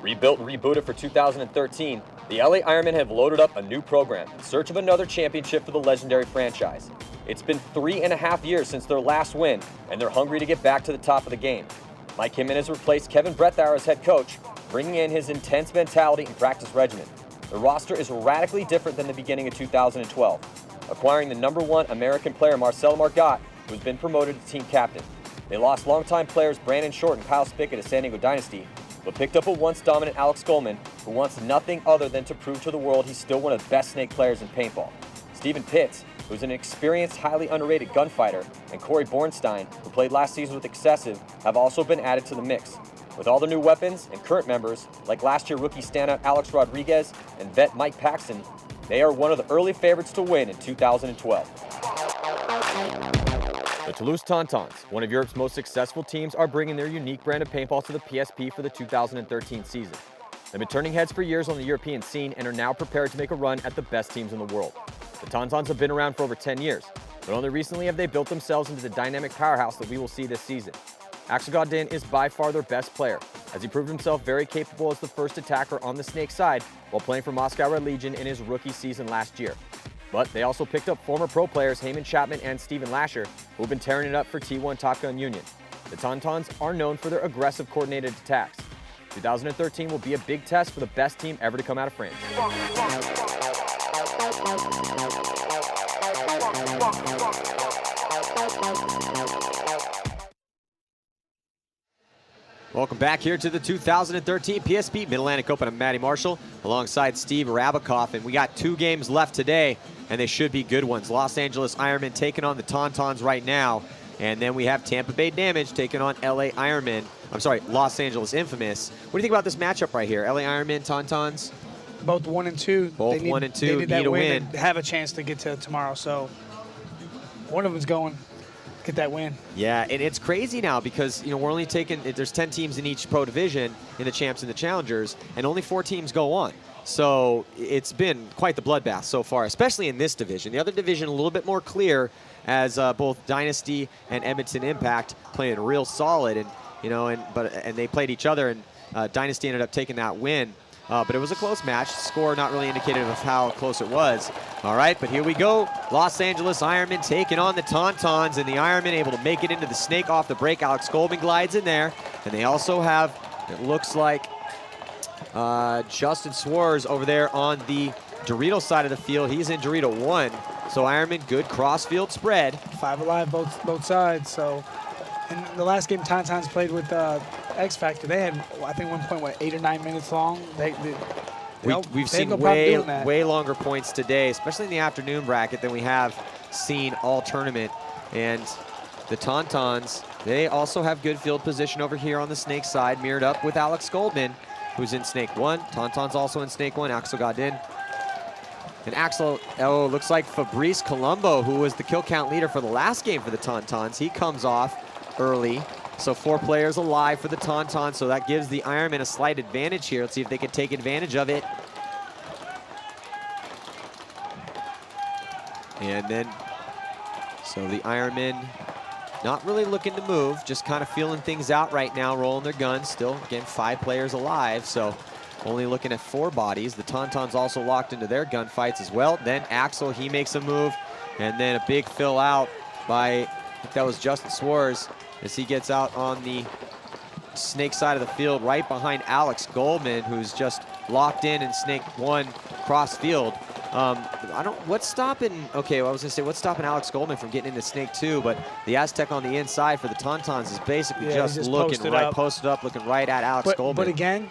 Rebuilt and rebooted for 2013, the LA Ironmen have loaded up a new program in search of another championship for the legendary franchise. It's been 3.5 years since their last win, and they're hungry to get back to the top of the game. Mike Hinman has replaced Kevin Brethauer as head coach, bringing in his intense mentality and practice regimen. The roster is radically different than the beginning of 2012, acquiring the #1 American player Marcel Margot, who has been promoted to team captain. They lost longtime players Brandon Short and Kyle Spickett to San Diego Dynasty, but picked up a once-dominant Alex Goldman, who wants nothing other than to prove to the world he's still one of the best snake players in paintball. Steven Pitts, who's an experienced, highly underrated gunfighter, and Corey Bornstein, who played last season with Excessive, have also been added to the mix. With all the new weapons and current members, like last year rookie standout Alex Rodriguez and vet Mike Paxton, they are one of the early favorites to win in 2012. The Toulouse TonTons, one of Europe's most successful teams, are bringing their unique brand of paintball to the PSP for the 2013 season. They've been turning heads for years on the European scene and are now prepared to make a run at the best teams in the world. The TonTons have been around for over 10 years, but only recently have they built themselves into the dynamic powerhouse that we will see this season. Axel Godin is by far their best player, as he proved himself very capable as the first attacker on the Snake side while playing for Moscow Red Legion in his rookie season last year. But they also picked up former pro players Heyman Chapman and Steven Lasher, who have been tearing it up for T1 Top Gun Union. The TonTons are known for their aggressive coordinated attacks. 2013 will be a big test for the best team ever to come out of France. Welcome back here to the 2013 PSP Mid-Atlantic Open. I'm Matty Marshall alongside Steve Rabakoff, and we got 2 games left today, and they should be good ones. Los Angeles Ironmen taking on the TonTons right now, and then we have Tampa Bay Damage taking on LA Ironmen. I'm sorry, Los Angeles Infamous. What do you think about this matchup right here? LA Ironmen, TonTons? Both 1 and 2. Both 1 and 2 need a win. And have a chance to get to tomorrow. So one of them's going. Get that win. Yeah, and it's crazy now because, you know, we're only taking, there's 10 teams in each pro division in the champs and the challengers, and only 4 teams go on. So it's been quite the bloodbath so far, especially in this division. The other division a little bit more clear, as both Dynasty and Edmonton Impact playing real solid, and you know, and they played each other, and Dynasty ended up taking that win. But it was a close match. Score not really indicative of how close it was. All right, but here we go. Los Angeles Ironmen taking on the TonTons, and the Ironmen able to make it into the Snake off the break. Alex Goldman glides in there, and they also have, it looks like, Justin Swarz over there on the Dorito side of the field. He's in Dorito 1. So Ironmen, good cross-field spread. 5 alive both sides. So in the last game TonTons played with X Factor, they had, I think, 1 point, 8 or 9 minutes long. We've seen way longer points today, especially in the afternoon bracket, than we have seen all tournament. And the TonTons, they also have good field position over here on the Snake side, mirrored up with Alex Goldman, who's in Snake 1. TonTons also in Snake 1, Axel Godin. And Axel, oh, looks like Fabrice Colombo, who was the kill count leader for the last game for the TonTons. He comes off early. So 4 players alive for the TonTons, so that gives the Ironmen a slight advantage here. Let's see if they can take advantage of it. And then, so the Ironmen not really looking to move, just kind of feeling things out right now, rolling their guns. Still, again, 5 players alive, so only looking at 4 bodies. The TonTons also locked into their gunfights as well. Then Axel, he makes a move, and then a big fill out by, I think that was Justin Swarz, as he gets out on the Snake side of the field right behind Alex Goldman, who's just locked in Snake 1 cross field. What's stopping, okay, well, I was gonna say, what's stopping Alex Goldman from getting into Snake 2, but the Aztec on the inside for the TonTons is basically just looking posted up, looking right at Alex Goldman. But again,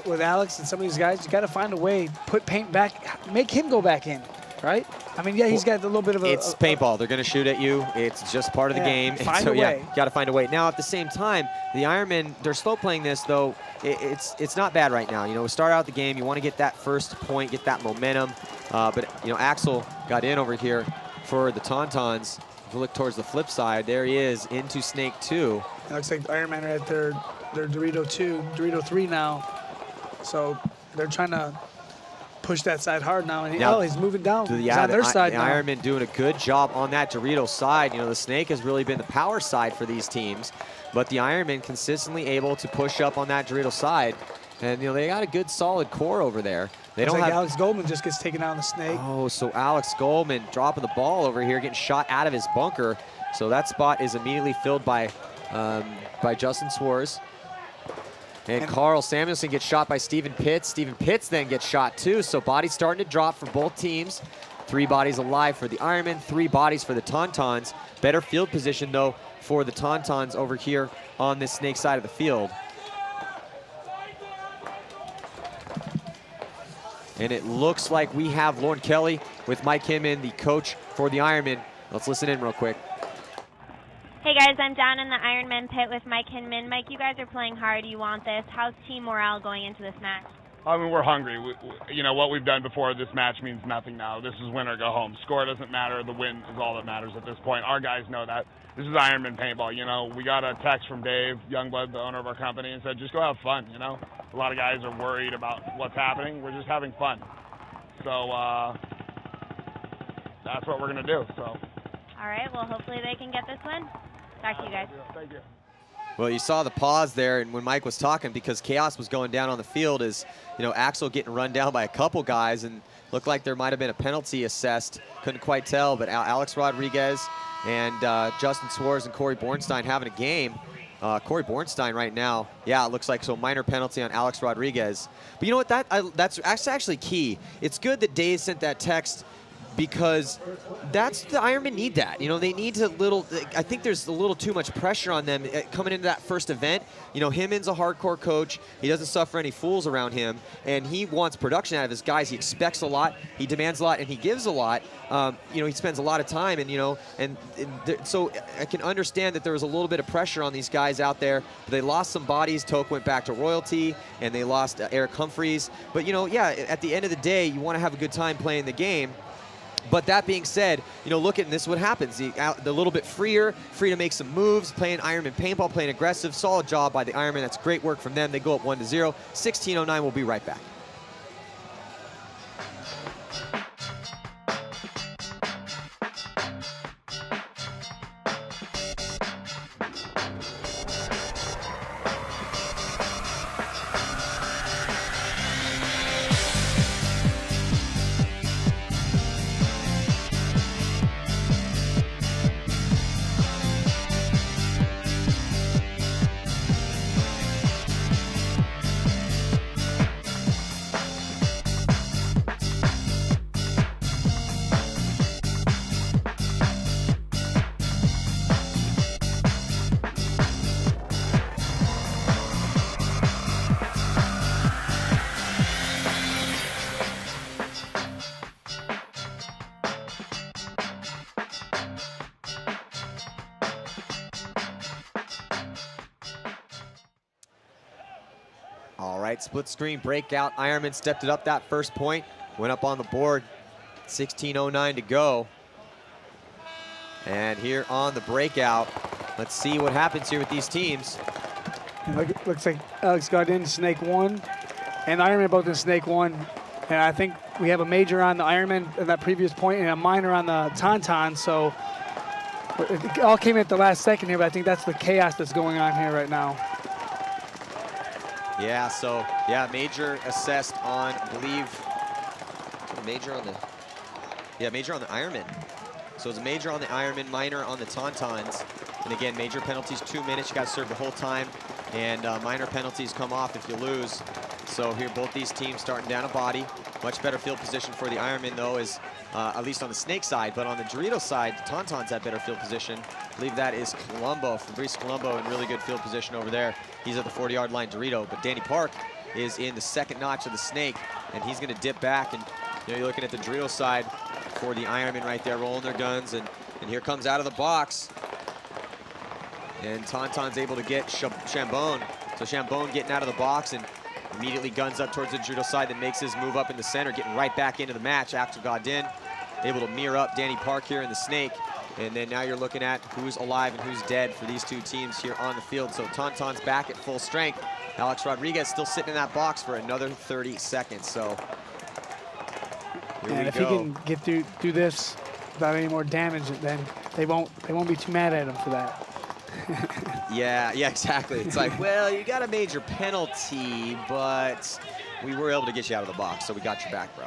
with Alex and some of these guys, you gotta find a way, put paint back, make him go back in. Right? I mean, yeah, he's got a little bit of a... It's paintball. They're going to shoot at you. It's just part of the game. Find a way. Yeah, you got to find a way. Now, at the same time, the Ironmen, they're slow playing this, though. It's not bad right now. You know, we start out the game. You want to get that first point, get that momentum. But, you know, Axel got in over here for the TonTons. If you look towards the flip side, there he is into Snake 2. It looks like Ironmen are at their Dorito 2, Dorito 3 now. So they're trying to push that side hard now, and he's moving down. He's on their side now. The Ironmen doing a good job on that Dorito side. You know, the Snake has really been the power side for these teams, but the Ironmen consistently able to push up on that Dorito side. And, you know, they got a good solid core over there. They don't like have Alex Goldman just gets taken out on the snake. Oh, so Alex Goldman dropping the ball over here, getting shot out of his bunker. So that spot is immediately filled by Justin Swartz. And Carl Samuelson gets shot by Steven Pitts. Steven Pitts then gets shot too. So bodies starting to drop for both teams. 3 bodies alive for the Ironmen, 3 bodies for the TonTons. Better field position though for the TonTons over here on this snake side of the field. And it looks like we have Lauren Kelly with Mike Hinman, the coach for the Ironmen. Let's listen in real quick. Hey guys, I'm down in the Ironman pit with Mike Hinman. Mike, you guys are playing hard. You want this. How's team morale going into this match? I mean, we're hungry. You know, what we've done before this match means nothing now. This is win or go home. Score doesn't matter. The win is all that matters at this point. Our guys know that. This is Ironman paintball. You know, we got a text from Dave Youngblood, the owner of our company, and said, just go have fun, you know. A lot of guys are worried about what's happening. We're just having fun. So that's what we're going to do. So. All right, well, hopefully they can get this win. Talk to you guys. Thank you. Well, you saw the pause there, and when Mike was talking, because chaos was going down on the field, is, you know, Axel getting run down by a couple guys, and looked like there might have been a penalty assessed. Couldn't quite tell, but Alex Rodriguez and Justin Swartz and Corey Bornstein having a game. Corey Bornstein right now, yeah, it looks like so minor penalty on Alex Rodriguez. But you know what, that's actually key. It's good that Dave sent that text, because that's the Ironmen need that. You know, they need to I think there's a little too much pressure on them coming into that first event. You know, Hinman's a hardcore coach. He doesn't suffer any fools around him, and he wants production out of his guys. He expects a lot, he demands a lot, and he gives a lot. You know, he spends a lot of time, and, you know, so I can understand that there was a little bit of pressure on these guys out there. They lost some bodies. Toke went back to royalty, and they lost Eric Humphreys. But, you know, yeah, at the end of the day, you want to have a good time playing the game. But that being said, you know, look at this, what happens. They're a little bit free to make some moves, playing Ironman paintball, playing aggressive. Solid job by the Ironman. That's great work from them. They go up 1-0. 16:09, we'll be right back. All right, split screen breakout. Ironman stepped it up that first point, went up on the board. 16:09 to go. And here on the breakout, let's see what happens here with these teams. Looks like Alex got in snake 1, and Ironman both in snake 1. And I think we have a major on the Ironman at that previous point and a minor on the TonTons. So it all came at the last second here, but I think that's the chaos that's going on here right now. Yeah, so, yeah, major assessed on, I believe, major on the Ironman. So it's a major on the Ironman, minor on the TonTons. And again, major penalties, 2 minutes, you got to serve the whole time. And minor penalties come off if you lose. So here, both these teams starting down a body. Much better field position for the Ironman, though, is at least on the snake side. But on the Dorito side, the TonTons have better field position. I believe that is Colombo, Fabrice Colombo, in really good field position over there. He's at the 40-yard line, Dorito. But Danny Park is in the second notch of the snake, and he's going to dip back. And you know, you're looking at the Dorito side for the Ironman right there, rolling their guns. And here comes out of the box. And TonTon's able to get Chambon. So Chambon getting out of the box and immediately guns up towards the Dorito side, then makes his move up in the center, getting right back into the match. Axel Godin able to mirror up Danny Park here in the snake. And then now you're looking at who's alive and who's dead for these two teams here on the field. So TonTon's back at full strength. Alex Rodriguez still sitting in that box for another 30 seconds. So and if he can get through this without any more damage, then they won't be too mad at him for that. Yeah, exactly. It's like, well, you got a major penalty, but we were able to get you out of the box, so we got your back, bro.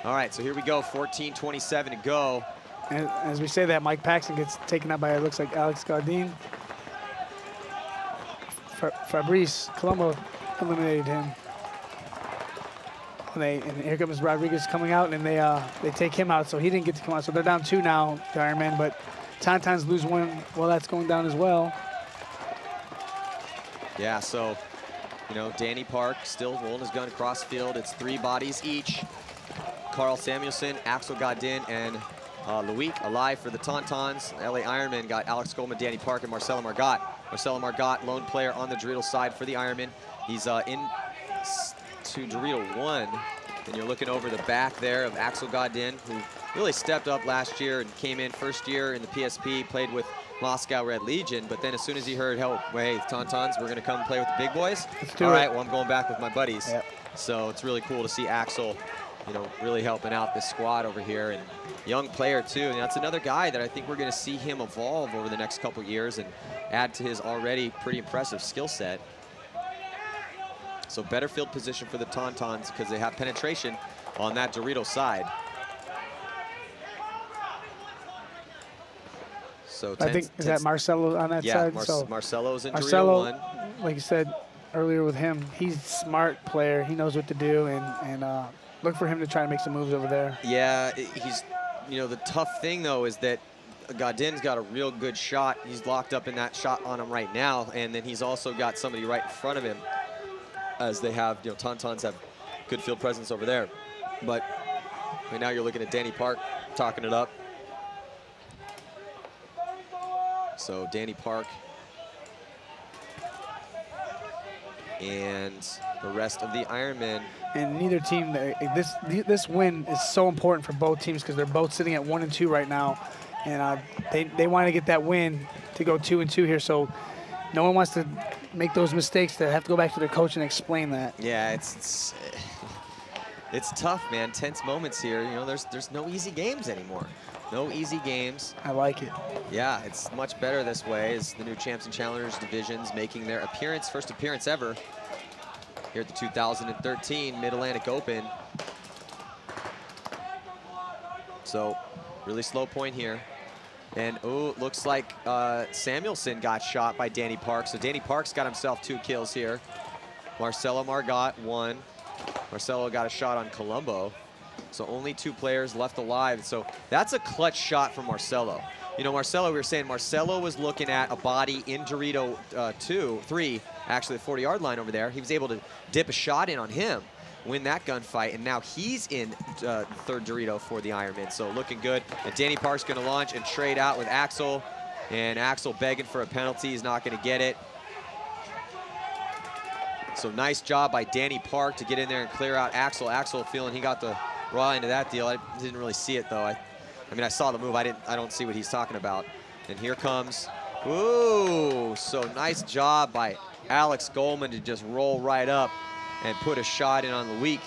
All right, so here we go, 14:27 to go. And as we say that, Mike Paxton gets taken out by, it looks like, Alex Gardin. Fabrice Colombo eliminated him. And here comes Rodriguez coming out, and they take him out, so he didn't get to come out. So they're down 2 now, the Ironmen, but TonTons lose 1 while that's going down as well. Yeah, so, you know, Danny Park still rolling his gun across the field. It's 3 bodies each. Carl Samuelson, Axel Godin, and Loic alive for the Tauntauns. LA Ironmen got Alex Goldman, Danny Park, and Marcelo Margot. Marcelo Margot, lone player on the Dorito side for the Ironmen. He's in to Dorito 1. And you're looking over the back there of Axel Godin, who really stepped up last year and came in first year in the PSP, played with Moscow Red Legion, but then as soon as he heard, hey, Tauntauns, we're gonna come play with the big boys. All right, well, I'm going back with my buddies. Yep. So it's really cool to see Axel, you know, really helping out this squad over here, and young player too. And that's another guy that I think we're gonna see him evolve over the next couple years and add to his already pretty impressive skill set. So better field position for the Tauntauns because they have penetration on that Dorito side. So I think, is that Marcelo on that side? Yeah, so Marcelo's in Marcelo, Dorito 1. Like you said earlier with him, he's a smart player. He knows what to do, and look for him to try to make some moves over there. Yeah, he's, you know, the tough thing, though, is that Godin's got a real good shot. He's locked up in that shot on him right now, and then he's also got somebody right in front of him, as they have, you know, Tauntauns have good field presence over there. But right now you're looking at Danny Park talking it up. So Danny Park and the rest of the Ironmen. And neither team, this win is so important for both teams because they're both sitting at 1 and 2 right now, and they want to get that win to go 2 and 2 here. So no one wants to make those mistakes to have to go back to their coach and explain that. Yeah, it's tough, man. Tense moments here. You know, there's no easy games anymore. No easy games. I like it. Yeah, it's much better this way as the new champs and challengers divisions making their appearance, first appearance ever, here at the 2013 Mid-Atlantic Open. So, really slow point here. And, oh, looks like Samuelson got shot by Danny Park. So Danny Park's got himself 2 kills here. Marcelo Margot, 1. Marcelo got a shot on Colombo. So only 2 players left alive. So that's a clutch shot from Marcelo. You know, Marcelo, we were saying Marcelo was looking at a body in Dorito 3, actually the 40-yard line over there. He was able to dip a shot in on him, win that gunfight, and now he's in 3rd Dorito for the Ironmen. So looking good. And Danny Park's gonna launch and trade out with Axel. And Axel begging for a penalty. He's not gonna get it. So nice job by Danny Park to get in there and clear out Axel. Axel feeling he got the raw end of that deal. I didn't really see it though. I mean, I saw the move. I don't see what he's talking about. And here comes, ooh, so nice job by Alex Goldman to just roll right up and put a shot in on Loic,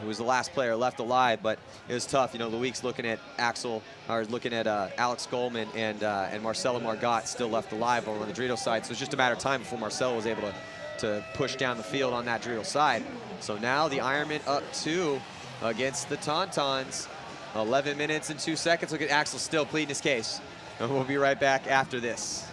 who was the last player left alive. But it was tough. You know, Loic's looking at Axel, or looking at Alex Goldman, and Marcelo Margot still left alive over on the Dorito side. So it's just a matter of time before Marcelo was able to push down the field on that Dorito side. So now the Ironmen up 2 against the Tauntauns. 11 minutes and 2 seconds. Look at Axel still pleading his case. And we'll be right back after this.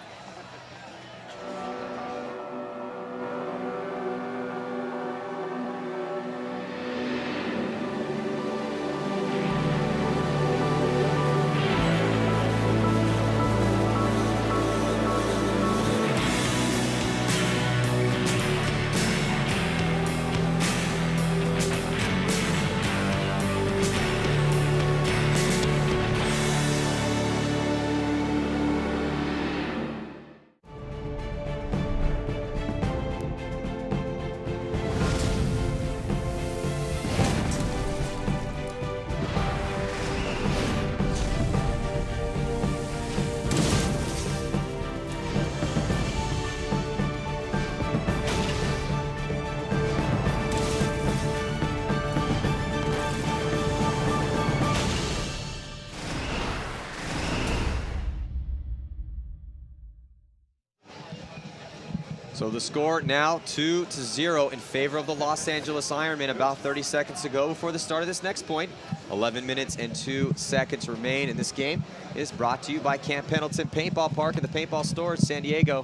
So the score now 2-0 in favor of the Los Angeles Ironmen. About 30 seconds to go before the start of this next point. 11 minutes and 2 seconds remain. And this game is brought to you by Camp Pendleton Paintball Park at the Paintball Store in San Diego.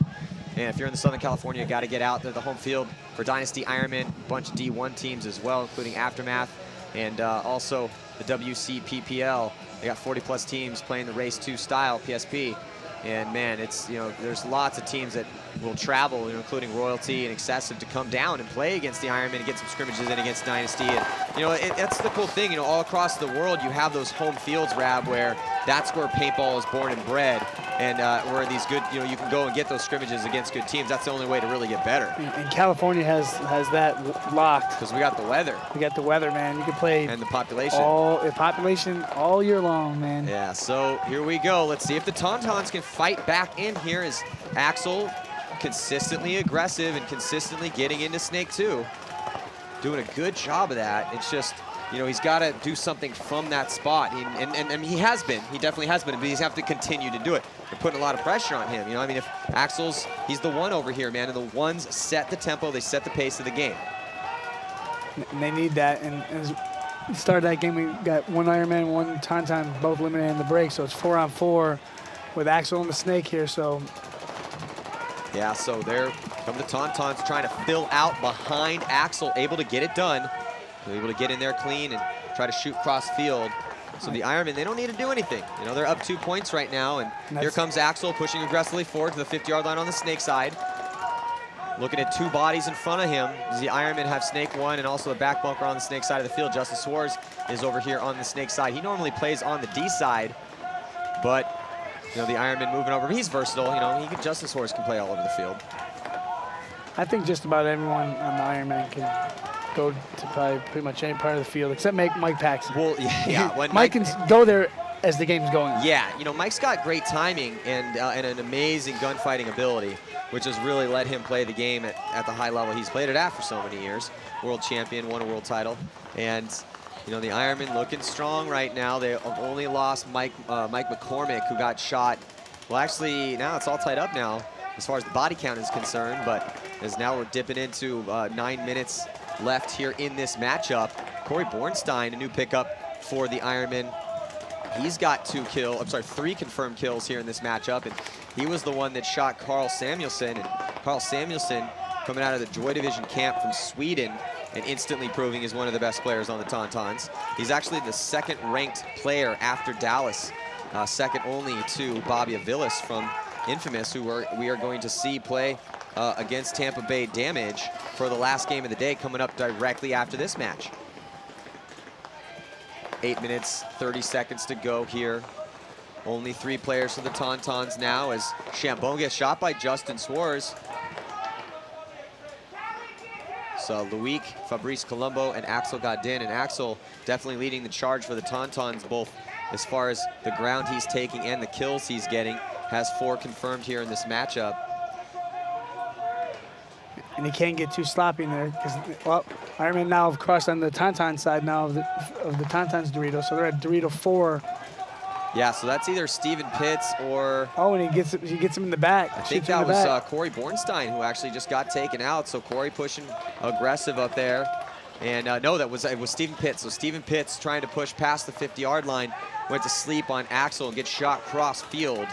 And if you're in the Southern California, you got to get out there. The home field for Dynasty Ironman, a bunch of D1 teams as well, including Aftermath and also the WCPPL. They got 40+ teams playing the Race 2 style, PSP. And man, it's, you know, there's lots of teams that will travel, you know, including Royalty and Excessive, to come down and play against the Ironmen and get some scrimmages in against Dynasty. And, you know, that's the cool thing, you know, all across the world you have those home fields, Rab, where that's where paintball is born and bred. And where these good, you know, you can go and get those scrimmages against good teams. That's the only way to really get better. And California has that locked. Because we got the weather. We got the weather, man. You can play. And the population. Population all year long, man. Yeah, so here we go. Let's see if the TonTons can fight back in here as Axel consistently aggressive and consistently getting into Snake 2. Doing a good job of that. It's just, you know, he's got to do something from that spot. And he has been. He definitely has been. But he's have to continue to do it. They're putting a lot of pressure on him. You know, I mean, if Axel's, he's the one over here, man. And the ones set the tempo. They set the pace of the game. And they need that. And as we started that game, we got one Ironman, one TonTon, both eliminated in the break. So it's 4-on-4 with Axel and the Snake here. So yeah, so there come the TonTons trying to fill out behind Axel, able to get it done. They're able to get in there clean and try to shoot cross field. So the Ironmen, they don't need to do anything. You know, they're up 2 points right now, and here comes Axel pushing aggressively forward to the 50-yard line on the Snake side. Looking at 2 bodies in front of him. The Ironmen have Snake 1 and also the back bunker on the Snake side of the field. Justin Swartz is over here on the Snake side. He normally plays on the D side, but you know, the Ironman moving over. He's versatile. You know, Justin Swartz can play all over the field. I think just about everyone on the Ironman can go to probably pretty much any part of the field except Mike Paxton. Well, yeah. When Mike can go there as the game's going on. Yeah, you know, Mike's got great timing and an amazing gunfighting ability, which has really let him play the game at the high level he's played it at for so many years. World champion, won a world title. And, you know, the Ironmen looking strong right now. They have only lost Mike McCormick, who got shot. Well, actually, now it's all tied up now as far as the body count is concerned, but as now we're dipping into 9 minutes left here in this matchup. Corey Bornstein, a new pickup for the Ironmen. He's got 3 confirmed kills here in this matchup, and he was the one that shot Carl Samuelsson. And Carl Samuelsson, coming out of the Joy Division camp from Sweden, and instantly proving he's one of the best players on the TonTons. He's actually the 2nd ranked player after Dallas, second only to Bobby Aviles from Infamous, who we are going to see play against Tampa Bay Damage for the last game of the day, coming up directly after this match. 8 minutes, 30 seconds to go here. Only 3 players for the TonTons now as Chambon gets shot by Justin Swartz. So Loic, Fabrice Colombo, and Axel Godin. And Axel definitely leading the charge for the TonTons, both as far as the ground he's taking and the kills he's getting. Has 4 confirmed here in this matchup. And he can't get too sloppy in there because, well, Ironman now have crossed on the TonTon side now of the TonTons Dorito, so they're at Dorito 4. Yeah, so that's either Steven Pitts or... Oh, and he gets him in the back. I think that was Corey Bornstein, who actually just got taken out. So Corey pushing aggressive up there. And no, it was Steven Pitts. So Steven Pitts trying to push past the 50-yard line, went to sleep on Axel and gets shot cross field.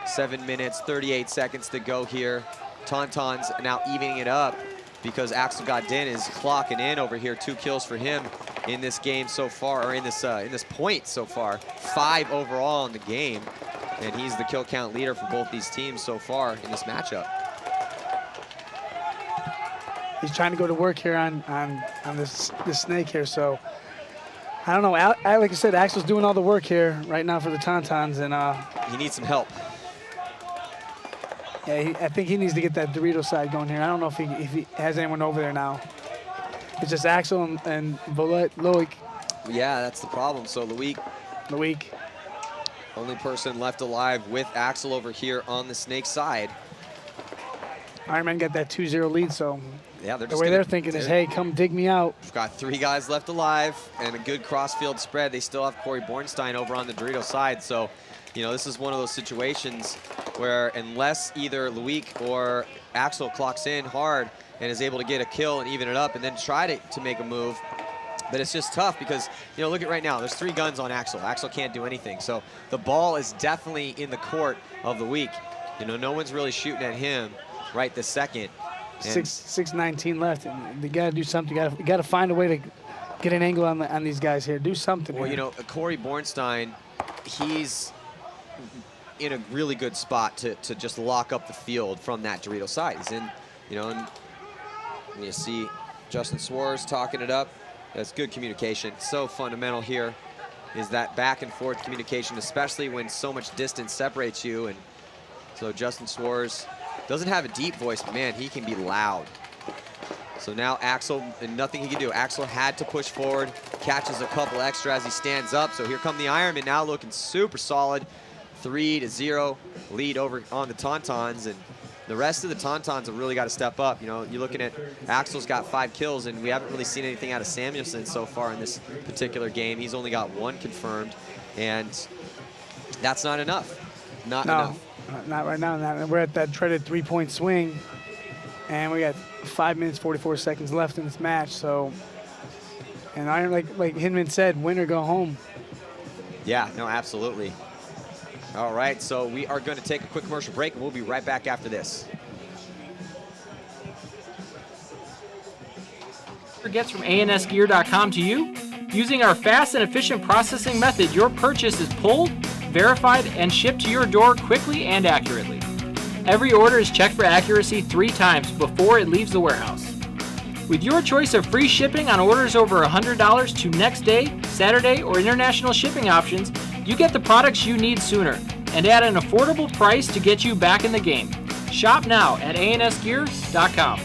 7 minutes, 38 seconds to go here. TonTons now evening it up because Axel Godin is clocking in over here. 2 kills for him in this game so far, or in this point so far. 5 overall in the game, and he's the kill count leader for both these teams so far in this matchup. He's trying to go to work here on this Snake here, so I don't know. Like I said, Axel's doing all the work here right now for the TonTons, and he needs some help. Yeah, I think he needs to get that Dorito side going here. I don't know if he has anyone over there now. It's just Axel and Loic. Yeah, that's the problem. So Loic, only person left alive with Axel over here on the Snake side. Ironman got that 2-0 lead, so yeah, the way they're thinking is, hey, come dig me out. We've got 3 guys left alive and a good cross-field spread. They still have Corey Bornstein over on the Dorito side, so you know, this is one of those situations where unless either Loic or Axel clocks in hard and is able to get a kill and even it up and then try to make a move, but it's just tough because, you know, look at right now, there's 3 guns on Axel. Axel can't do anything. So the ball is definitely in the court of Loic. You know, no one's really shooting at him right this second. 6:19 left, and you got to do something. You got to find a way to get an angle on these guys here. Do something. Well, here. you know, Corey Bornstein, he's in a really good spot to just lock up the field from that Dorito side. He's in, you know, and you see Justin Swartz talking it up. That's good communication. So fundamental here is that back and forth communication, especially when so much distance separates you. And so Justin Swartz doesn't have a deep voice, but man, he can be loud. So now Axel, and nothing he can do. Axel had to push forward, catches a couple extra as he stands up. So here come the Ironmen now looking super solid. 3-0 lead over on the TonTons, and the rest of the TonTons have really got to step up. You know, you're looking at Axel's got 5 kills, and we haven't really seen anything out of Samuelson so far in this particular game. He's only got 1 confirmed, and that's not enough. Not enough. Not right now. We're at that dreaded 3-point swing, and we got 5 minutes 44 seconds left in this match. So, and Iron, like Hinman said, win or go home. Yeah, no, absolutely. All right, so we are going to take a quick commercial break, and we'll be right back after this. Gets from ansgear.com to you. Using our fast and efficient processing method, your purchase is pulled, verified, and shipped to your door quickly and accurately. Every order is checked for accuracy 3 times before it leaves the warehouse. With your choice of free shipping on orders over $100 to next day, Saturday, or international shipping options, you get the products you need sooner and at an affordable price to get you back in the game. Shop now at ansgear.com.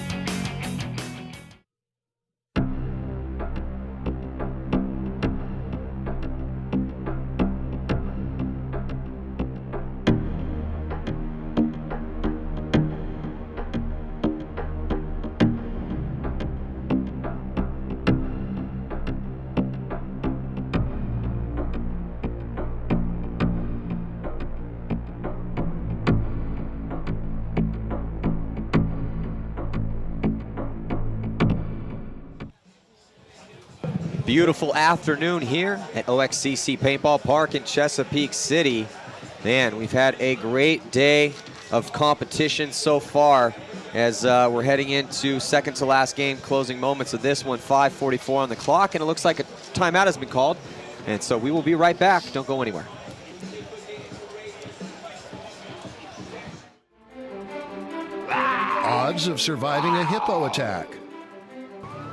Beautiful afternoon here at OXCC Paintball Park in Chesapeake City. Man, we've had a great day of competition so far as we're heading into second to last game, closing moments of this one, 5:44 on the clock, and it looks like a timeout has been called. And so we will be right back. Don't go anywhere. Odds of surviving a hippo attack.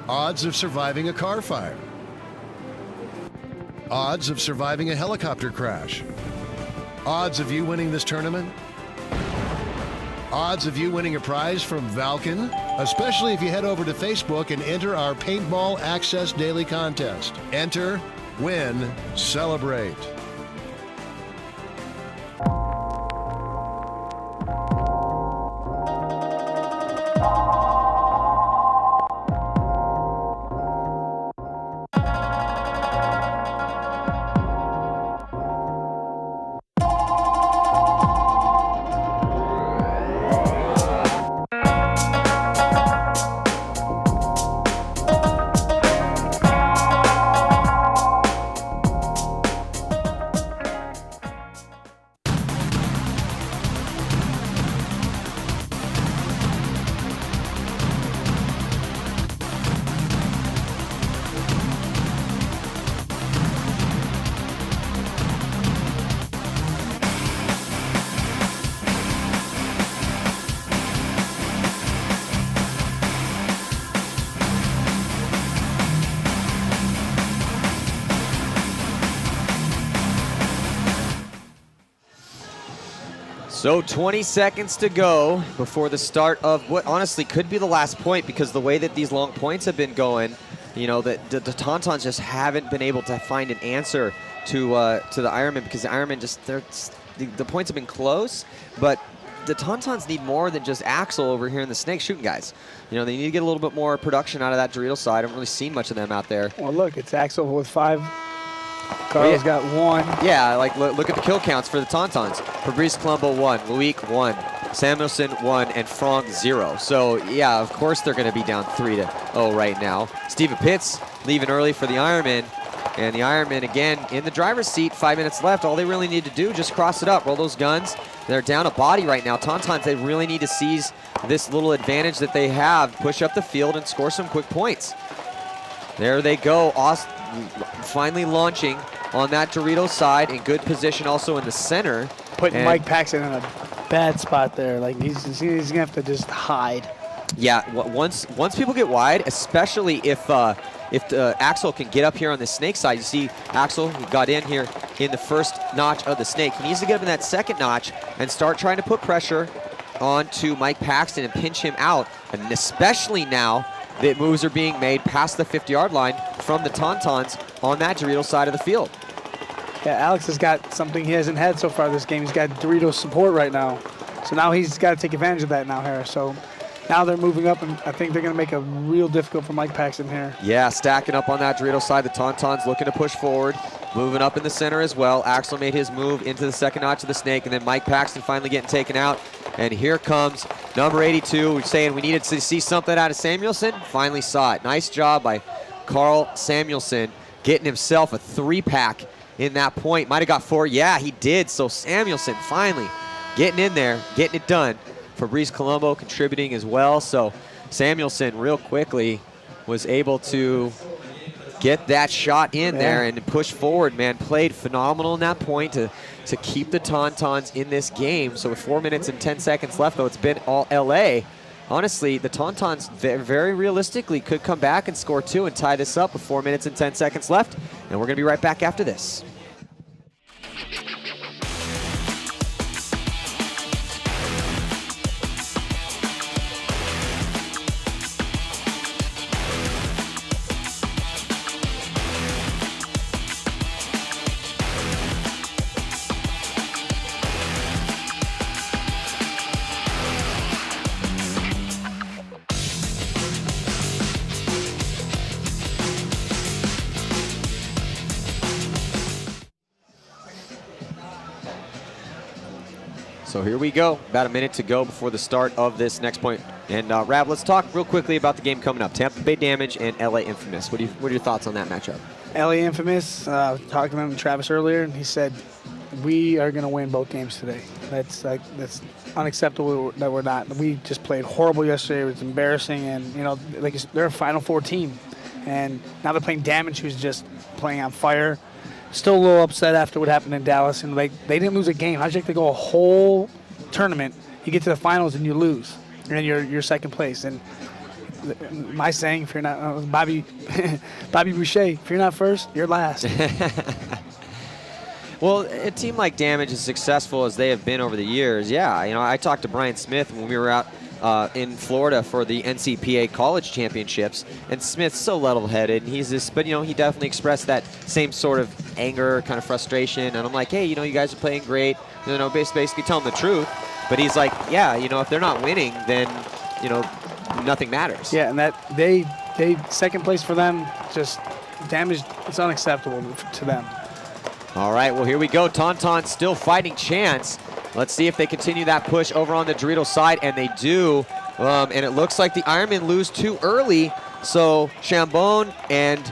Odds of surviving a car fire. Odds of surviving a helicopter crash. Odds of you winning this tournament. Odds of you winning a prize from Valken, especially if you head over to Facebook and enter our Paintball Access Daily Contest. Enter, win, celebrate. So 20 seconds to go before the start of what honestly could be the last point, because the way that these long points have been going, you know, the TonTons just haven't been able to find an answer to the Ironmen, because the Ironmen just, the points have been close, but the TonTons need more than just Axel over here in the Snake shooting guys. You know, they need to get a little bit more production out of that Dorito side. I haven't really seen much of them out there. Well, look, it's Axel with 5 Carl's got 1. Yeah, like look at the kill counts for the TonTons. Fabrice Colombo 1, Luik 1, Samuelson 1, and Franck 0. So yeah, of course they're going to be down 3-0 right now. Steven Pitts leaving early for the Ironmen. And the Ironmen, again, in the driver's seat, 5 minutes left. All they really need to do, just cross it up, roll those guns. They're down a body right now. TonTons, they really need to seize this little advantage that they have, push up the field and score some quick points. There they go, finally launching on that Doritos side, in good position also in the center. Putting Mike Paxton in a bad spot there. Like he's going to have to just hide. Yeah, once people get wide, especially if Axel can get up here on the snake side. You see Axel, who got in here in the first notch of the snake. He needs to get up in that second notch and start trying to put pressure onto Mike Paxton and pinch him out. And especially now that moves are being made past the 50-yard line from the TonTons on that Doritos side of the field. Yeah, Alex has got something he hasn't had so far this game. He's got Doritos support right now. So now he's got to take advantage of that now, Harris. So now they're moving up, and I think they're going to make it real difficult for Mike Paxton here. Yeah, stacking up on that Doritos side. The TonTons looking to push forward, moving up in the center as well. Axel made his move into the second notch of the snake, and then Mike Paxton finally getting taken out. And here comes number 82. We're saying we needed to see something out of Samuelson. Finally saw it. Nice job by Carl Samuelson getting himself a 3-pack in that point. Might have got 4. Yeah, he did. So Samuelson finally getting in there, getting it done. Fabrice Colombo contributing as well. So Samuelson real quickly was able to get that shot in there and push forward, man. Played phenomenal in that point to keep the TonTons in this game. So with 4 minutes and 10 seconds left, though it's been all LA, honestly, the TonTons very realistically could come back and score 2 and tie this up with 4 minutes and 10 seconds left. And we're going to be right back after this. So here we go. About a minute to go before the start of this next point. And Rab, let's talk real quickly about the game coming up. Tampa Bay Damage and LA Infamous. What are your thoughts on that matchup? LA Infamous, talking to Travis earlier, and he said, we are going to win both games today. That's unacceptable that we're not. We just played horrible yesterday. It was embarrassing, and they're a Final Four team, and now they're playing Damage, who's just playing on fire. Still a little upset after what happened in Dallas, and they didn't lose a game. How'd you have to go a whole tournament? You get to the finals and you lose, and you're second place. And my saying, if you're not Bobby Boucher, if you're not first, you're last. Well, a team like Damage, as successful as they have been over the years, yeah. I talked to Brian Smith when we were out in Florida for the NCPA College Championships, and Smith's so level-headed, and he's this, but he definitely expressed that same sort of anger, kind of frustration, and I'm like, hey, you guys are playing great, basically tell him the truth, but he's like, yeah, if they're not winning, then, nothing matters. Yeah, and that they second place for them, just Damage, it's unacceptable to them. All right, well, here we go. TonTons still fighting chance. Let's see if they continue that push over on the Doritos side, and they do. And it looks like the Ironmen lose too early. So Chambon and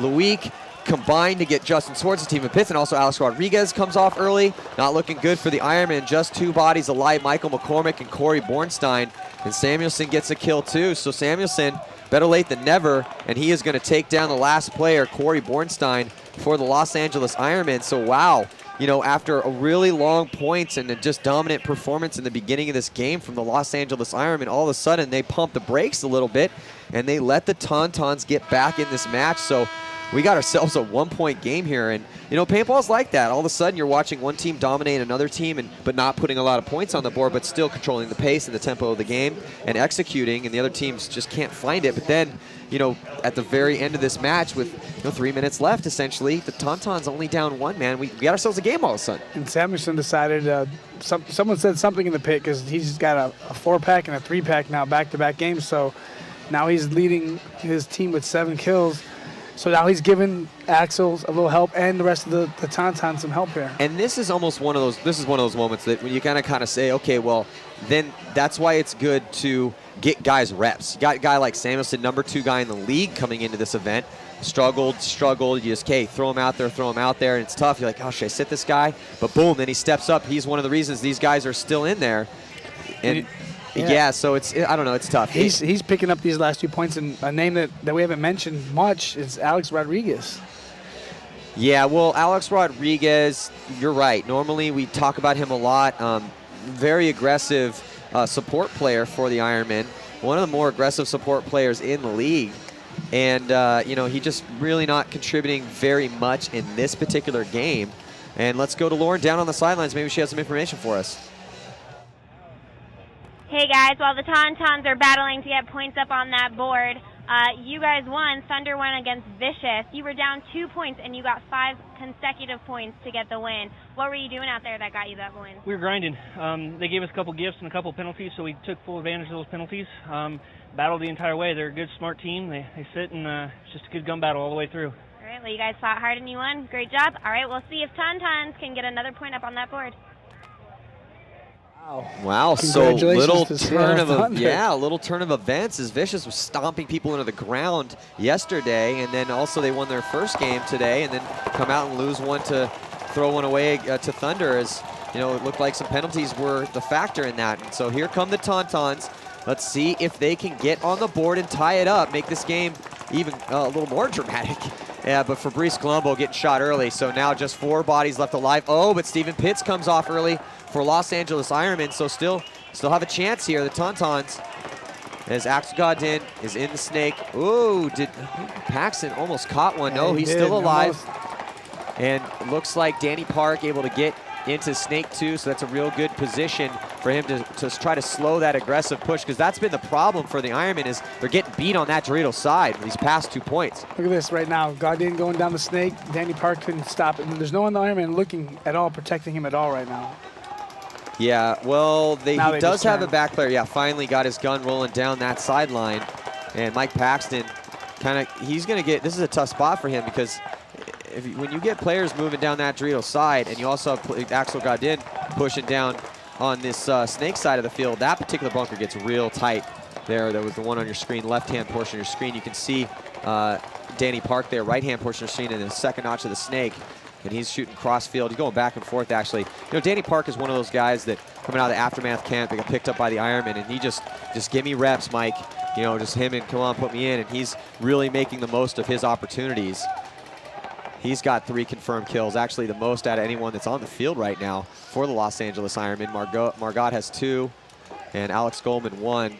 Luik combine to get Justin Swartz, the team of Pitts, and also Alex Rodriguez comes off early. Not looking good for the Ironmen. Just 2 bodies alive, Michael McCormick and Corey Bornstein. And Samuelson gets a kill too. So Samuelson, better late than never, and he is going to take down the last player, Corey Bornstein, for the Los Angeles Ironmen. So wow, after a really long points and a just dominant performance in the beginning of this game from the Los Angeles Ironmen, all of a sudden they pumped the brakes a little bit and they let the TonTons get back in this match. So we got ourselves a 1-point game here, and paintball's like that. All of a sudden you're watching one team dominate another team, but not putting a lot of points on the board, but still controlling the pace and the tempo of the game and executing, and the other teams just can't find it. But then at the very end of this match with 3 minutes left, essentially, the TonTons only down 1, man. We got ourselves a game all of a sudden. And Samuelson decided, someone said something in the pit, because he's got a 4-pack and a 3-pack now, back-to-back games. So now he's leading his team with 7 kills. So now he's giving Axel a little help and the rest of the TonTons some help here. And this is almost one of those. This is one of those moments that when you kind of say, okay, well, then that's why it's good to get guys reps. You got a guy like Samuelson, number 2 guy in the league coming into this event. Struggled. You just, throw him out there, and it's tough. You're like, oh, should I sit this guy? But boom, then he steps up. He's one of the reasons these guys are still in there. And yeah, so I don't know, it's tough. He's picking up these last 2 points, and a name that we haven't mentioned much is Alex Rodriguez. Yeah, well, Alex Rodriguez, you're right. Normally we talk about him a lot. Very aggressive support player for the Ironmen. One of the more aggressive support players in the league. And, he just really not contributing very much in this particular game. And let's go to Lauren down on the sidelines. Maybe she has some information for us. Hey guys, while the TonTons are battling to get points up on that board, you guys won. Thunder won against Vicious. You were down 2 points and you got 5 consecutive points to get the win. What were you doing out there that got you that win? We were grinding. They gave us a couple gifts and a couple penalties, so we took full advantage of those penalties. Battled the entire way. They're a good, smart team. They sit, and it's just a good gun battle all the way through. All right, well, you guys fought hard and you won. Great job. All right, we'll see if TonTons can get another point up on that board. Wow, so little turn of events as Vicious was stomping people into the ground yesterday, and then also they won their first game today, and then come out and lose one to throw one away to Thunder, as it looked like some penalties were the factor in that. And so here come the TonTons. Let's see if they can get on the board and tie it up, make this game even a little more dramatic. Yeah, but Fabrice Colombo getting shot early, so now just 4 bodies left alive. Oh, but Stephen Pitts comes off early for Los Angeles Ironmen, so still have a chance here, the TonTons, as Axel Godin is in the snake. Ooh, did Paxton almost caught one? No, he's still alive. And looks like Danny Park able to get into snake 2, so that's a real good position for him to try to slow that aggressive push, because that's been the problem for the Ironmen, is they're getting beat on that Dorito side these past 2 points. Look at this right now. Godin going down the snake. Danny Park couldn't stop it. And there's no one on the Ironman looking at all, protecting him at all right now. Yeah, well, he does have a back player. Yeah, finally got his gun rolling down that sideline. And Mike Paxton he's going to get, this is a tough spot for him, because when you get players moving down that Dorito side, and you also have Axel Godin pushing down on this snake side of the field, that particular bunker gets real tight there. That was the one on your screen, left-hand portion of your screen. You can see Danny Park there, right-hand portion of the screen, and the second notch of the snake. And he's shooting cross field. He's going back and forth, actually. Danny Park is one of those guys that coming out of the Aftermath camp, they got picked up by the Ironmen, and he just give me reps, Mike. Just him and come on, put me in. And he's really making the most of his opportunities. He's got 3 confirmed kills, actually the most out of anyone that's on the field right now for the Los Angeles Ironmen. Margot has 2, and Alex Goldman 1.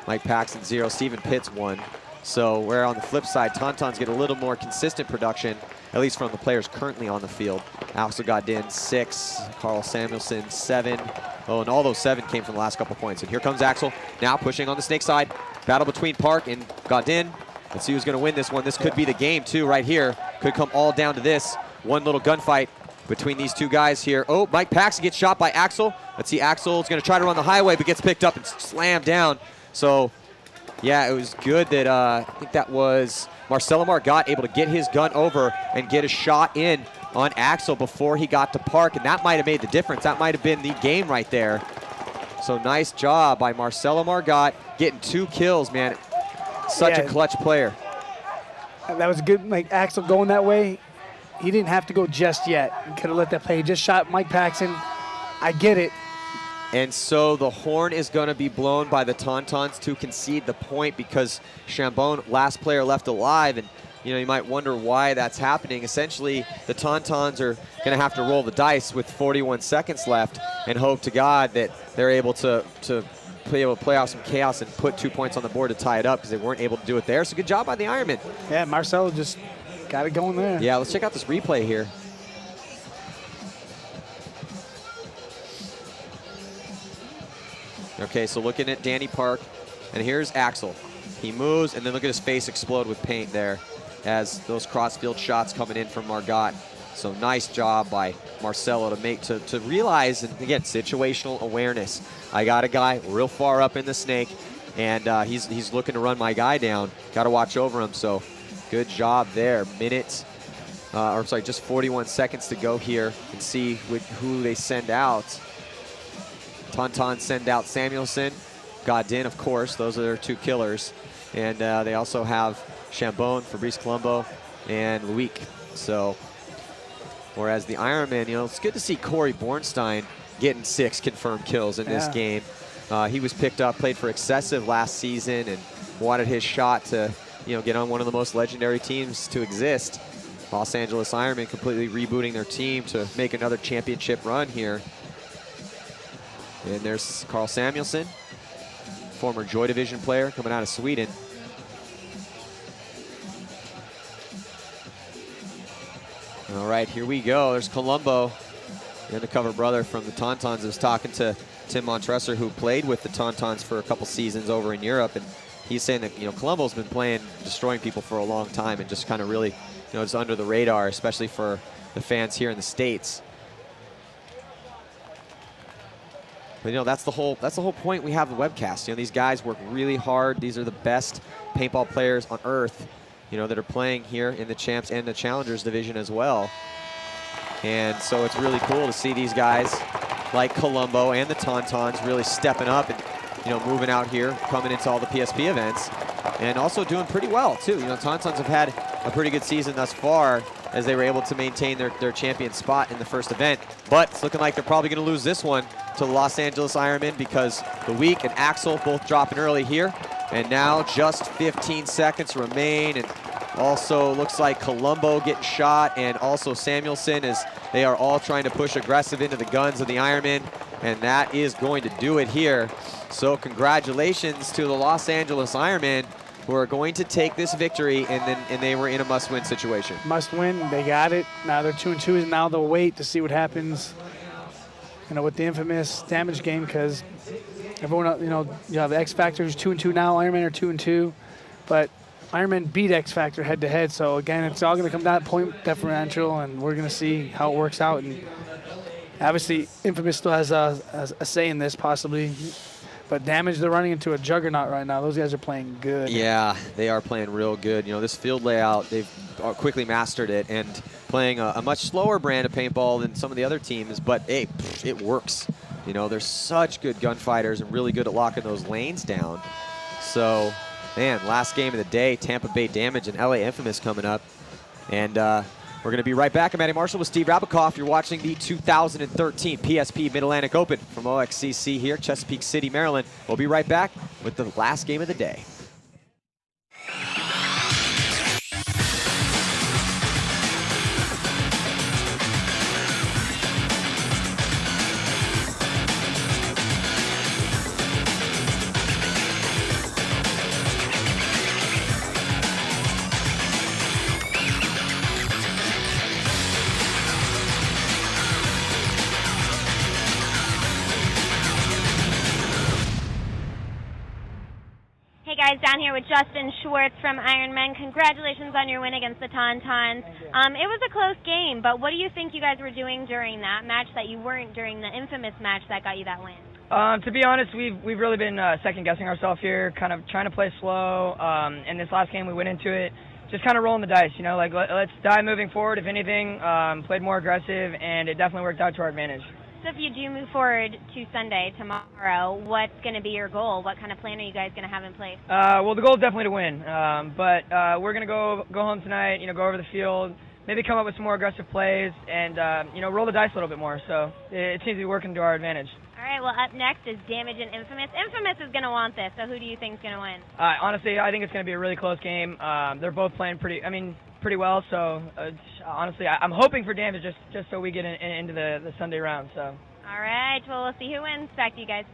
Mike Paxton 0, Stephen Pitts 1. So where on the flip side, TonTons get a little more consistent production, at least from the players currently on the field. Axel Godin 6, Carl Samuelson 7. Oh, and all those 7 came from the last couple points. And here comes Axel, now pushing on the snake side. Battle between Park and Godin. Let's see who's going to win this one. This could be the game, too, right here. Could come all down to this. One little gunfight between these 2 guys here. Oh, Mike Paxton gets shot by Axel. Let's see, Axel's going to try to run the highway, but gets picked up and slammed down. So, yeah, it was good that I think that was Marcelo Margot able to get his gun over and get a shot in on Axel before he got to Park, and that might have made the difference. That might have been the game right there. So nice job by Marcelo Margot, getting 2 kills, man. Such a clutch player. That was good. Like Axel going that way, he didn't have to go just yet. He could have let that play. He just shot Mike Paxton. I get it. And so the horn is going to be blown by the TonTons to concede the point, because Chambon, last player left alive, and you might wonder why that's happening. Essentially, the TonTons are going to have to roll the dice with 41 seconds left and hope to God that they're able to play off some chaos and put 2 points on the board to tie it up, because they weren't able to do it there. So good job by the Ironmen. Yeah, Marcelo just got it going there. Yeah, let's check out this replay here. Okay, so looking at Danny Park, and here's Axel. He moves, and then look at his face explode with paint there as those cross-field shots coming in from Margot. So nice job by Marcelo to realize, and again, situational awareness. I got a guy real far up in the snake, and he's looking to run my guy down. Got to watch over him, so Good job there. Just 41 seconds to go here and see who they send out. TonTons send out Samuelson, Godin, of course. Those are their 2 killers. And they also have Chambon, Fabrice Colombo, and Luik. So, whereas the Ironmen, it's good to see Corey Bornstein getting 6 confirmed kills in this game. He was picked up, played for Excessive last season, and wanted his shot to, get on one of the most legendary teams to exist. Los Angeles Ironmen completely rebooting their team to make another championship run here. And there's Carl Samuelsson, former Joy Division player coming out of Sweden. All right, here we go. There's Colombo, the undercover brother from the TonTons. I was talking to Tim Montresor, who played with the TonTons for a couple seasons over in Europe, and he's saying that Colombo's been playing, destroying people for a long time, and just kind of really, it's under the radar, especially for the fans here in the States. But that's the whole point we have the webcast. These guys work really hard. These are the best paintball players on earth, that are playing here in the Champs and the Challengers division as well. And so it's really cool to see these guys like Colombo and the TonTons really stepping up and moving out here, coming into all the PSP events, and also doing pretty well too. TonTons have had a pretty good season thus far, as they were able to maintain their champion spot in the first event. But it's looking like they're probably going to lose this one to the Los Angeles Ironmen, because the Week and Axel both dropping early here. And now just 15 seconds remain, and also looks like Colombo getting shot, and also Samuelson, as they are all trying to push aggressive into the guns of the Ironmen, and that is going to do it here. So congratulations to the Los Angeles Ironmen, who are going to take this victory, and they were in a must-win situation. Must win. They got it. Now they're 2-2, and now they'll wait to see what happens, with the infamous damage game, because everyone, you have X Factor who's 2-2 now. Ironmen are 2-2, but Ironmen beat X Factor head-to-head. So again, it's all going to come down to point differential, and we're going to see how it works out. And obviously, Infamous still has a say in this, possibly. But Damage, they're running into a juggernaut right now. Those guys are playing good. Yeah, they are playing real good. This field layout, they've quickly mastered it, and playing a much slower brand of paintball than some of the other teams, but hey, it works. They're such good gunfighters and really good at locking those lanes down. So, man, last game of the day, Tampa Bay Damage and LA Infamous coming up. And we're going to be right back. I'm Eddie Marshall with Steve Rabikoff. You're watching the 2013 PSP Mid-Atlantic Open from OXCC here, Chesapeake City, Maryland. We'll be right back with the last game of the day. Down here with Justin Schwartz from Ironmen. Congratulations on your win against the TonTons. It was a close game, but what do you think you guys were doing during that match that you weren't during the Infamous match that got you that win? To be honest, we've really been second-guessing ourselves here, kind of trying to play slow. In this last game, we went into it just kind of rolling the dice, let's die moving forward, if anything. Played more aggressive, and it definitely worked out to our advantage. So if you do move forward to Sunday, tomorrow, what's going to be your goal? What kind of plan are you guys going to have in place? Well, the goal is definitely to win. But we're going to go home tonight, go over the field, maybe come up with some more aggressive plays, and, roll the dice a little bit more. So it seems to be working to our advantage. All right, well, up next is Damage and Infamous. Infamous is going to want this, so who do you think is going to win? Honestly, I think it's going to be a really close game. They're both playing pretty well, so honestly, I'm hoping for Damage just so we get into the Sunday round. So. All right, well, we'll see who wins. Back to you guys.